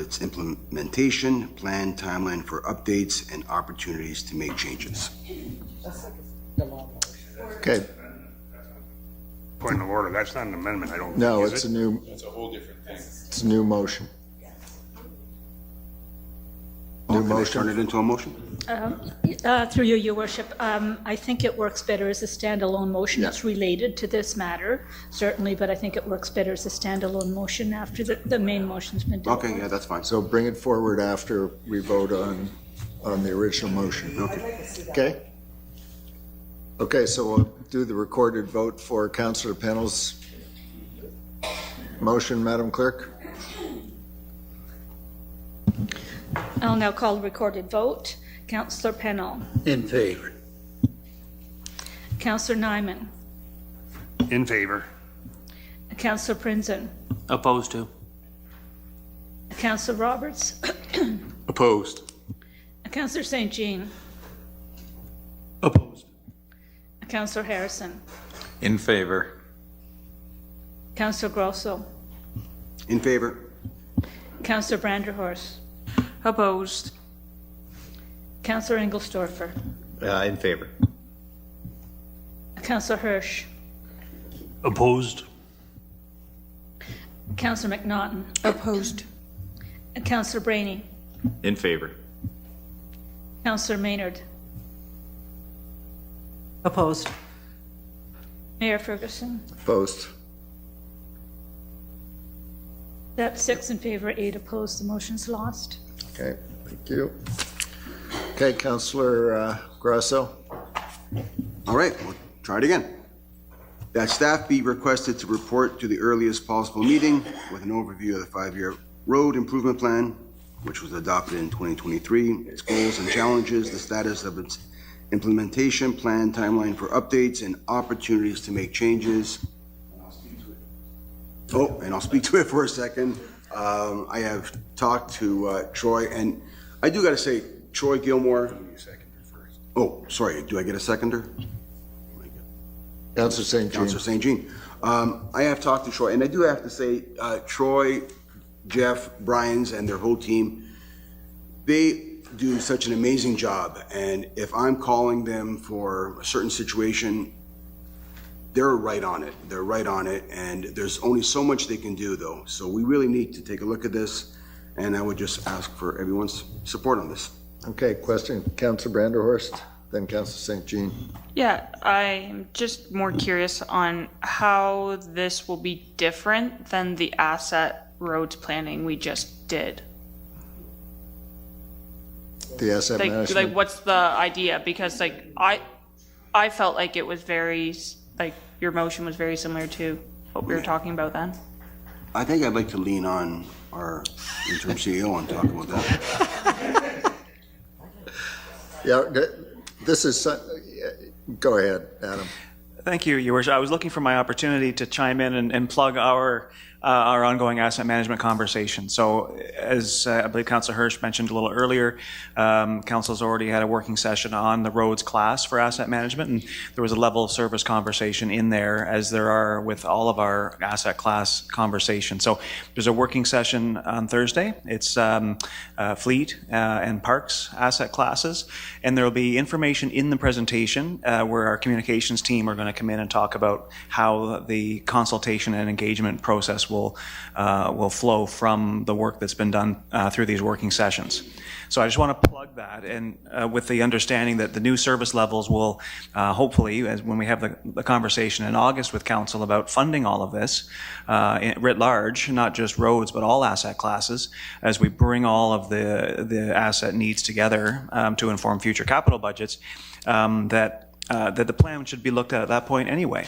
its implementation, plan, timeline for updates, and opportunities to make changes. Okay. Point of order, that's not an amendment, I don't No, think, it's is a it? new, It's a whole different thing. it's a new motion. New Can I motion? turn it into a motion? Through you, Your Worship, I think it works better as a standalone motion. Yeah. It's related to this matter, certainly, but I think it works better as a standalone motion after the main motion's been dealt with. Okay, yeah, that's fine. So bring it forward after we vote on the original motion. Okay? Okay, so we'll do the recorded vote for Councilor Pennell's motion, Madam Clerk. I'll now call the recorded vote. Councillor Pennell. In favor. Councillor Nyman. In favor. Councillor Prinzen. Opposed to. Councillor Roberts. Opposed. Councillor St. Jean. Opposed. Councillor Harrison. In favor. Councillor Grosso. In favor? Councillor Branderhorst. Opposed. Councillor Engelsdorfer. In favor. Councillor Hirsch. Opposed. Councillor McNaughton. Opposed. Councillor Brainy. In favor. Councillor Maynard. Opposed. Mayor Ferguson. Opposed. That's 6 in favor, 8 opposed. The motion's lost. Okay, thank you. Okay, Councilor Grosso. All right, we'll try it again. That staff be requested to report to the earliest possible meeting with an overview of the 5-year road improvement plan, which was adopted in 2023, its goals and challenges, the status of its implementation plan, timeline for updates, and opportunities to make changes. Oh, and I'll speak to it for a second. I have talked to Troy, and I do got to say, Troy Gilmore. Oh, sorry, do I get a seconder? Councilor St. Jean. Councilor St. Jean. I have talked to Troy, and I do have to say, Troy, Jeff, Brian's, and their whole team, they do such an amazing job. And if I'm calling them for a certain situation, they're right on it. They're right on it. And there's only so much they can do, though. So we really need to take a look at this. And I would just ask for everyone's support on this. Okay, question, Councilor Branderhorst, then Councilor St. Jean. Yeah, I'm just more curious on how this will be different than the asset roads planning we just did. The asset management. Like what's the idea? Because like I felt like it was very, like your motion was very similar to what we were talking about then. I think I'd like to lean on our interim CEO and talk about that. Yeah, this is, go ahead, Adam. Thank you, Your Worship. I was looking for my opportunity to chime in and plug our ongoing asset management conversation. So as I believe Councillor Hirsch mentioned a little earlier, Council's already had a working session on the roads class for asset management, and there was a level of service conversation in there, as there are with all of our asset class conversations. So there's a working session on Thursday. It's fleet and parks asset classes, and there will be information in the presentation where our communications team are going to come in and talk about how the consultation and engagement process will flow from the work that's been done through these working sessions. So I just want to plug that, and with the understanding that the new service levels will hopefully, as when we have the conversation in August with Council about funding all of this writ large, not just roads but all asset classes, as we bring all of the asset needs together to inform future capital budgets, that the plan should be looked at that point anyway.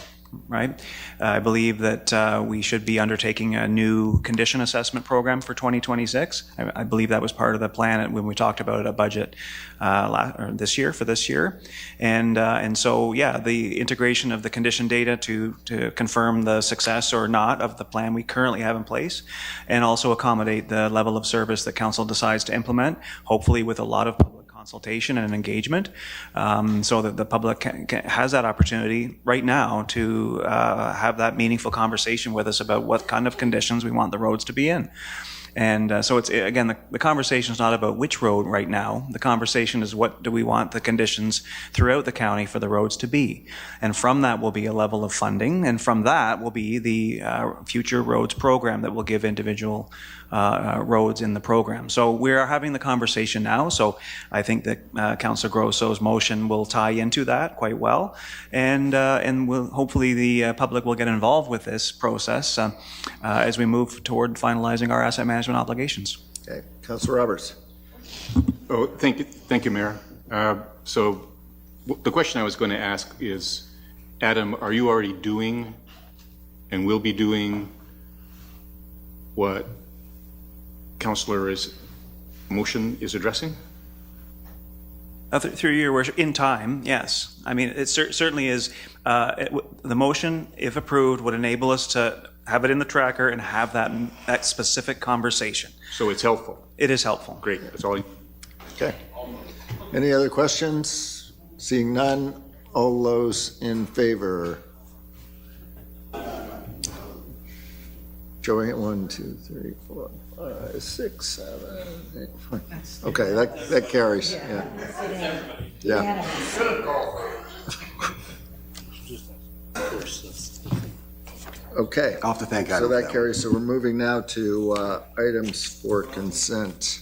Right? I believe that we should be undertaking a new condition assessment program for 2026. I believe that was part of the plan when we talked about a budget this year. And so, yeah, the integration of the condition data to confirm the success or not of the plan we currently have in place, and also accommodate the level of service that Council decides to implement, hopefully with a lot of public consultation and engagement, so that the public has that opportunity right now to have that meaningful conversation with us about what kind of conditions we want the roads to be in. And so it's, again, the conversation is not about which road right now. The conversation is what do we want the conditions throughout the county for the roads to be. And from that will be a level of funding, and from that will be the future roads program that will give individual roads in the program. So we are having the conversation now. So I think that Councilor Grosso's motion will tie into that quite well, and we'll, hopefully the public will get involved with this process as we move toward finalizing our asset management obligations. Okay, Councilor Roberts. Oh, thank you, Mayor. So the question I was going to ask is, Adam, are you already doing and will be doing what Councilor's motion is addressing? Through your worship, in time, yes. I mean, it certainly is. The motion, if approved, would enable us to have it in the tracker and have that specific conversation. So it's helpful. It is helpful. Great. That's all. Okay. Any other questions? Seeing none, all those in favor? Showing it 1, 2, 3, 4, 5, 6, 7, 8. Okay, that carries. Yeah. Okay. I'll have to thank So Adam for that that. carries. So we're moving now to items for consent.